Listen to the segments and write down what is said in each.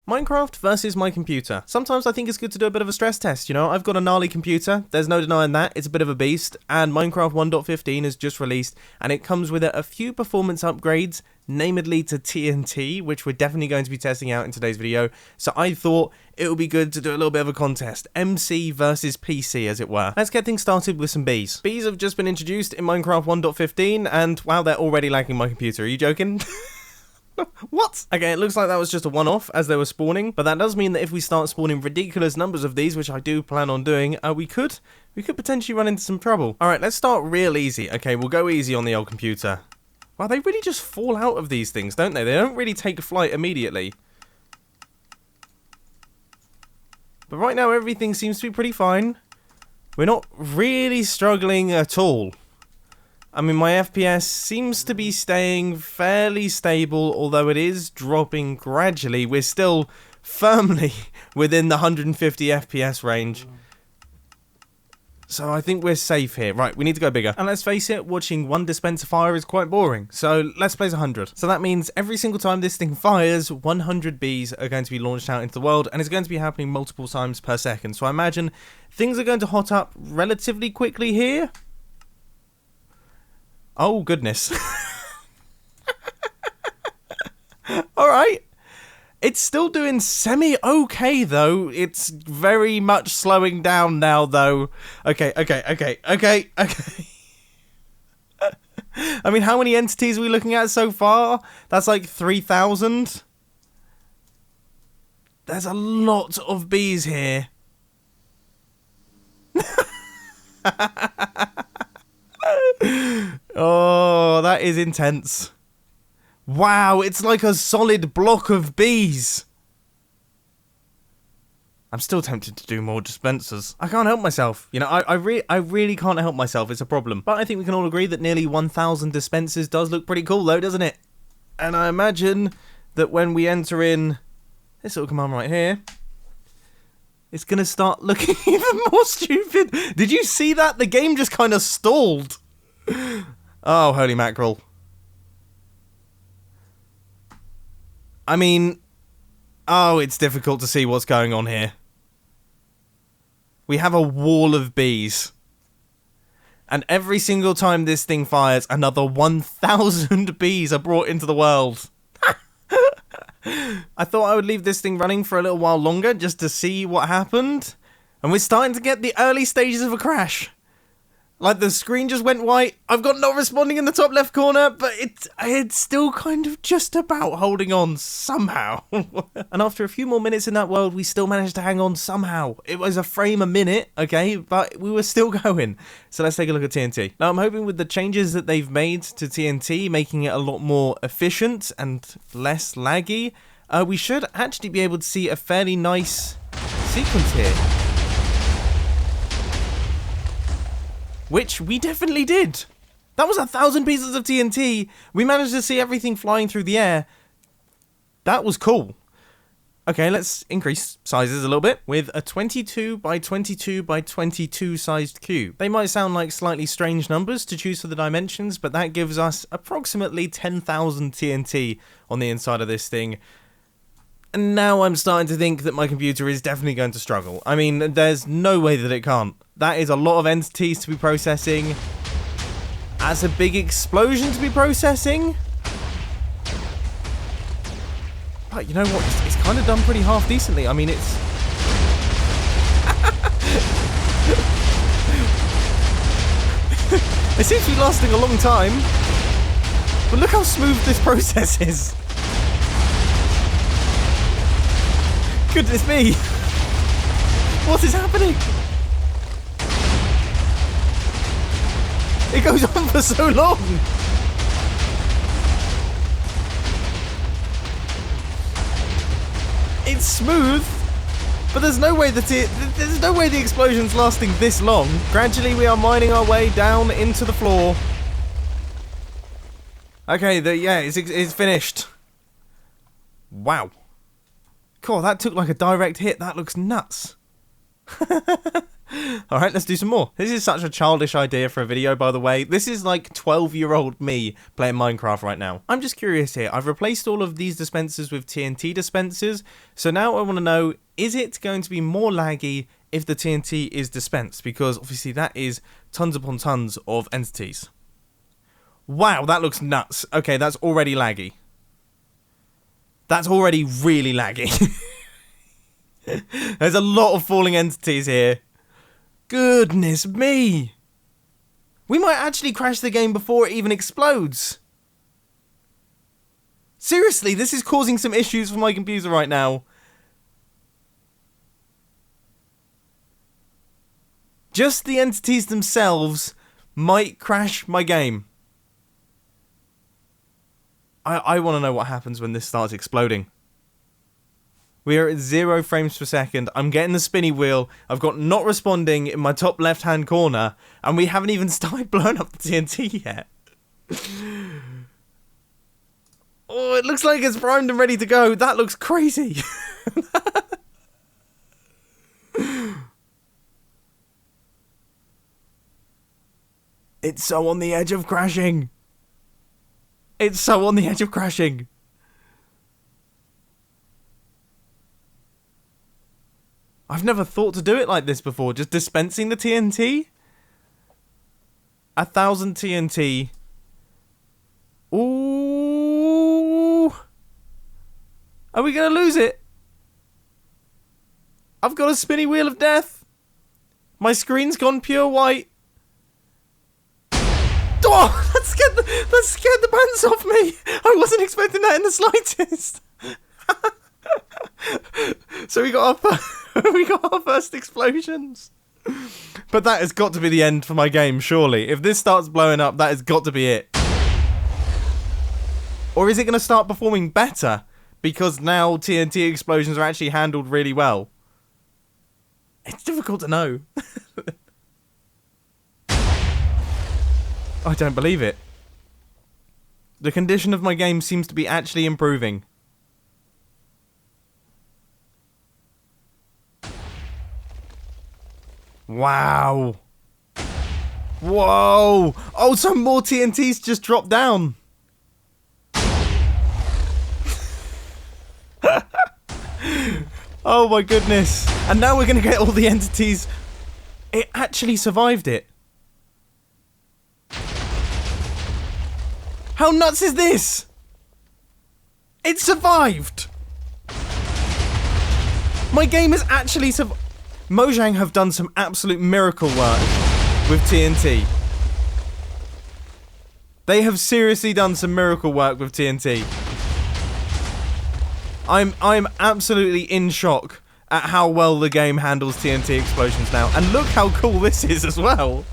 Minecraft versus my computer. Sometimes I think it's good to do a bit of a stress test, you know? I've got a gnarly computer, there's no denying that, it's a bit of a beast, and Minecraft 1.15 is just released, and it comes with a few performance upgrades, namely to TNT, which we're definitely going to be testing out in today's video, so I thought it would be good to do a little bit of a contest, MC versus PC as it were. Let's get things started with some bees. Bees have just been introduced in Minecraft 1.15, and wow, they're already lagging my computer, are you joking? What? Okay, it looks like that was just a one-off as they were spawning, but that does mean that if we start spawning ridiculous numbers of these, which I do plan on doing, we could potentially run into some trouble. Alright, let's start real easy. Okay, we'll go easy on the old computer. Wow, they really just fall out of these things, don't they? They don't really take flight immediately. But right now, everything seems to be pretty fine. We're not really struggling at all. I mean, my FPS seems to be staying fairly stable, although it is dropping gradually. We're still firmly within the 150 FPS range. So I think we're safe here. Right, we need to go bigger. And let's face it, watching one dispenser fire is quite boring. So let's place 100. So that means every single time this thing fires, 100 bees are going to be launched out into the world, and it's going to be happening multiple times per second. So I imagine things are going to hot up relatively quickly here. Oh, goodness. Alright. It's still doing semi-okay, though. It's very much slowing down now, though. Okay. I mean, how many entities are we looking at so far? That's like 3,000. There's a lot of bees here. Oh, that is intense. Wow, it's like a solid block of bees. I'm still tempted to do more dispensers. I can't help myself. You know, I really can't help myself. It's a problem. But I think we can all agree that nearly 1,000 dispensers does look pretty cool, though, doesn't it? And I imagine that when we enter in this little command right here, it's going to start looking even more stupid. Did you see that? The game just kind of stalled. Oh, holy mackerel. I mean, oh, it's difficult to see what's going on here. We have a wall of bees. And every single time this thing fires, another 1,000 bees are brought into the world. I thought I would leave this thing running for a little while longer just to see what happened. And we're starting to get the early stages of a crash. Like, the screen just went white. I've got not responding in the top left corner, but it's still kind of just about holding on somehow. And after a few more minutes in that world, we still managed to hang on somehow. It was a frame a minute, okay, but we were still going. So let's take a look at TNT. Now, I'm hoping with the changes that they've made to TNT, making it a lot more efficient and less laggy, we should actually be able to see a fairly nice sequence here. Which we definitely did. That was 1,000 pieces of TNT. We managed to see everything flying through the air. That was cool. Okay, let's increase sizes a little bit with a 22 by 22 by 22 sized cube. They might sound like slightly strange numbers to choose for the dimensions, but that gives us approximately 10,000 TNT on the inside of this thing. And now I'm starting to think that my computer is definitely going to struggle. I mean, there's no way that it can't. That is a lot of entities to be processing. That's a big explosion to be processing. But you know what? It's kind of done pretty half decently. I mean, it's... It seems to be lasting a long time. But look how smooth this process is. Goodness me! What is happening? It goes on for so long! It's smooth, but there's no way that there's no way the explosion's lasting this long. Gradually we are mining our way down into the floor. Okay, it's finished. Wow. God, that took like a direct hit. That looks nuts. Alright, let's do some more. This is such a childish idea for a video, by the way. This is like 12-year-old me playing Minecraft right now. I'm just curious here. I've replaced all of these dispensers with TNT dispensers. So now I want to know, is it going to be more laggy if the TNT is dispensed? Because obviously that is tons upon tons of entities. Wow, that looks nuts. Okay, that's already laggy. That's already really laggy. There's a lot of falling entities here. Goodness me! We might actually crash the game before it even explodes. Seriously, this is causing some issues for my computer right now. Just the entities themselves might crash my game. I want to know what happens when this starts exploding. We are at 0 frames per second. I'm getting the spinny wheel. I've got not responding in my top left-hand corner. And we haven't even started blowing up the TNT yet. Oh, it looks like it's primed and ready to go. That looks crazy. It's so on the edge of crashing. It's so on the edge of crashing. I've never thought to do it like this before. Just dispensing the TNT? 1,000 TNT. Ooh. Are we going to lose it? I've got a spinny wheel of death. My screen's gone pure white. Oh, that scared the pants off me. I wasn't expecting that in the slightest. So we got our first explosions. But that has got to be the end for my game, surely. If this starts blowing up, that has got to be it. Or is it going to start performing better? Because now TNT explosions are actually handled really well. It's difficult to know. I don't believe it. The condition of my game seems to be actually improving. Wow. Whoa. Oh, some more TNTs just dropped down. Oh my goodness. And now we're going to get all the entities. It actually survived it. How nuts is this? It survived. My game has actually survived. Mojang have done some absolute miracle work with TNT. They have seriously done some miracle work with TNT. I'm absolutely in shock at how well the game handles TNT explosions now. And look how cool this is as well.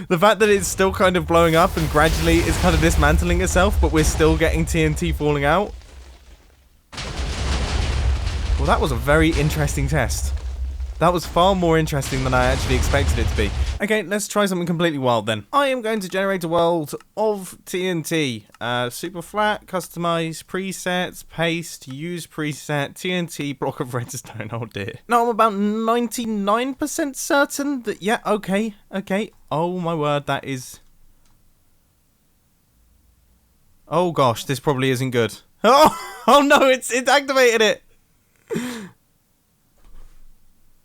The fact that it's still kind of blowing up and gradually is kind of dismantling itself, but we're still getting TNT falling out. Well, that was a very interesting test. That was far more interesting than I actually expected it to be. Okay, let's try something completely wild then. I am going to generate a world of TNT. Super flat, customize, presets, paste, use preset, TNT, block of redstone, oh dear. Now I'm about 99% certain that, yeah, okay. Oh my word, that is... Oh gosh, this probably isn't good. Oh no, it's activated it.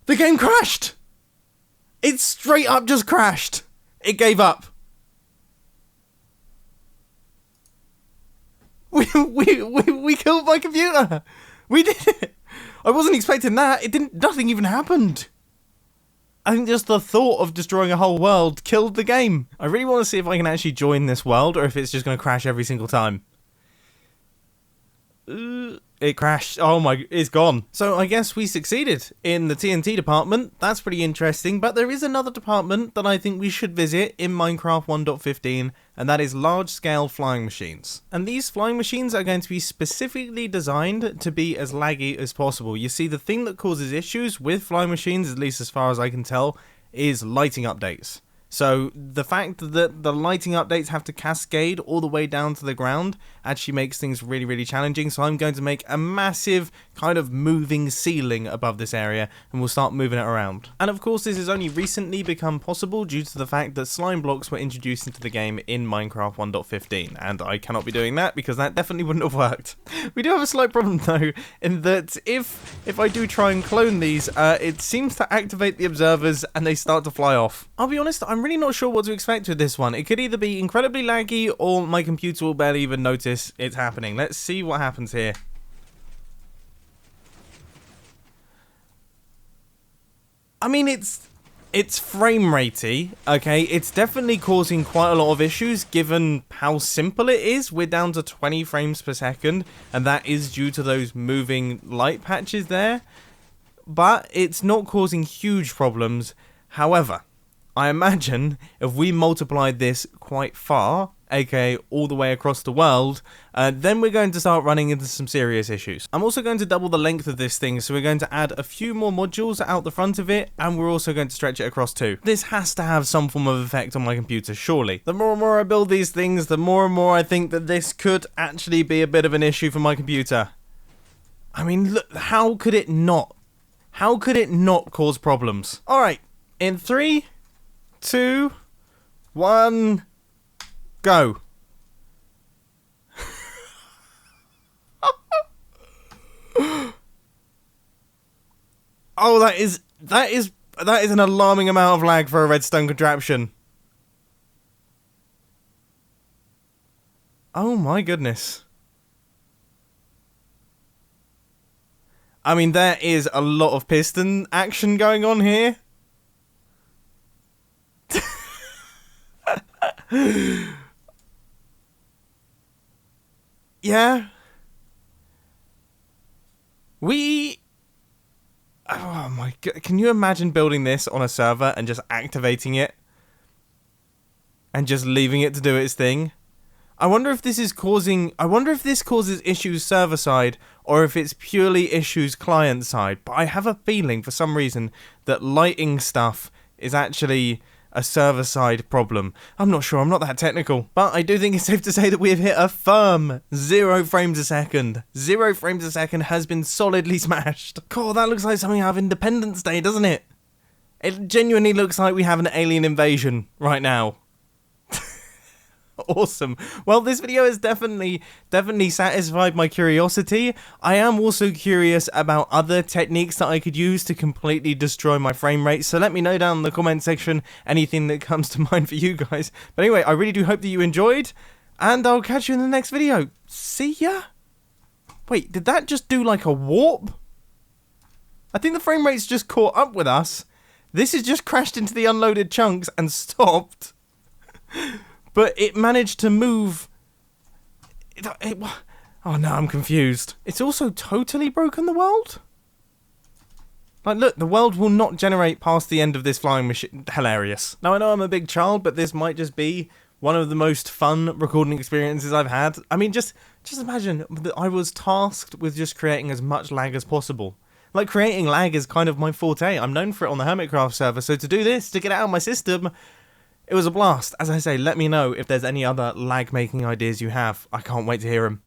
The game crashed! It straight up just crashed. It gave up. We killed my computer. We did it. I wasn't expecting that. Nothing even happened. I think just the thought of destroying a whole world killed the game. I really want to see if I can actually join this world or if it's just going to crash every single time. It crashed. Oh my, it's gone. So I guess we succeeded in the TNT department. That's pretty interesting, but there is another department that I think we should visit in Minecraft 1.15, and that is large-scale flying machines. And these flying machines are going to be specifically designed to be as laggy as possible. You see, the thing that causes issues with flying machines, at least as far as I can tell, is lighting updates. So the fact that the lighting updates have to cascade all the way down to the ground actually makes things really, really challenging. So I'm going to make a massive kind of moving ceiling above this area, and we'll start moving it around. And of course, this has only recently become possible due to the fact that slime blocks were introduced into the game in Minecraft 1.15, and I cannot be doing that because that definitely wouldn't have worked. We do have a slight problem though, in that if I do try and clone these, it seems to activate the observers and they start to fly off. I'll be honest, I'm really not sure what to expect with this one. It could either be incredibly laggy or my computer will barely even notice it's happening. Let's see what happens here. I mean, it's frame ratey, okay? It's definitely causing quite a lot of issues given how simple it is. We're down to 20 frames per second, and that is due to those moving light patches there. But it's not causing huge problems. However, I imagine if we multiplied this quite far, aka all the way across the world, then we're going to start running into some serious issues. I'm also going to double the length of this thing, so we're going to add a few more modules out the front of it, and we're also going to stretch it across too. This has to have some form of effect on my computer, surely. The more and more I build these things, the more and more I think that this could actually be a bit of an issue for my computer. I mean, look, how could it not? How could it not cause problems? Alright, in 3, 2, 1, go. Oh, that is an alarming amount of lag for a redstone contraption. Oh my goodness. I mean, there is a lot of piston action going on here. Yeah. Oh my god. Can you imagine building this on a server and just activating it? And just leaving it to do its thing? I wonder if this causes issues server side or if it's purely issues client side. But I have a feeling for some reason that lighting stuff is actually a server-side problem. I'm not sure, I'm not that technical. But I do think it's safe to say that we have hit a firm 0 frames a second. 0 frames a second has been solidly smashed. God, that looks like something out of Independence Day, doesn't it? It genuinely looks like we have an alien invasion right now. Awesome. Well, this video has definitely satisfied my curiosity. I am also curious about other techniques that I could use to completely destroy my frame rate, so let me know down in the comment section anything that comes to mind for you guys. But anyway, I really do hope that you enjoyed, and I'll catch you in the next video. See ya! Wait, did that just do like a warp? I think the frame rate's just caught up with us. This has just crashed into the unloaded chunks and stopped. But it managed to move. Oh no, I'm confused. It's also totally broken the world? Like, look, the world will not generate past the end of this flying machine. Hilarious. Now, I know I'm a big child, but this might just be one of the most fun recording experiences I've had. I mean, just imagine that I was tasked with just creating as much lag as possible. Like, creating lag is kind of my forte. I'm known for it on the Hermitcraft server, so to do this, to get it out of my system, it was a blast. As I say, let me know if there's any other lag-making ideas you have. I can't wait to hear them.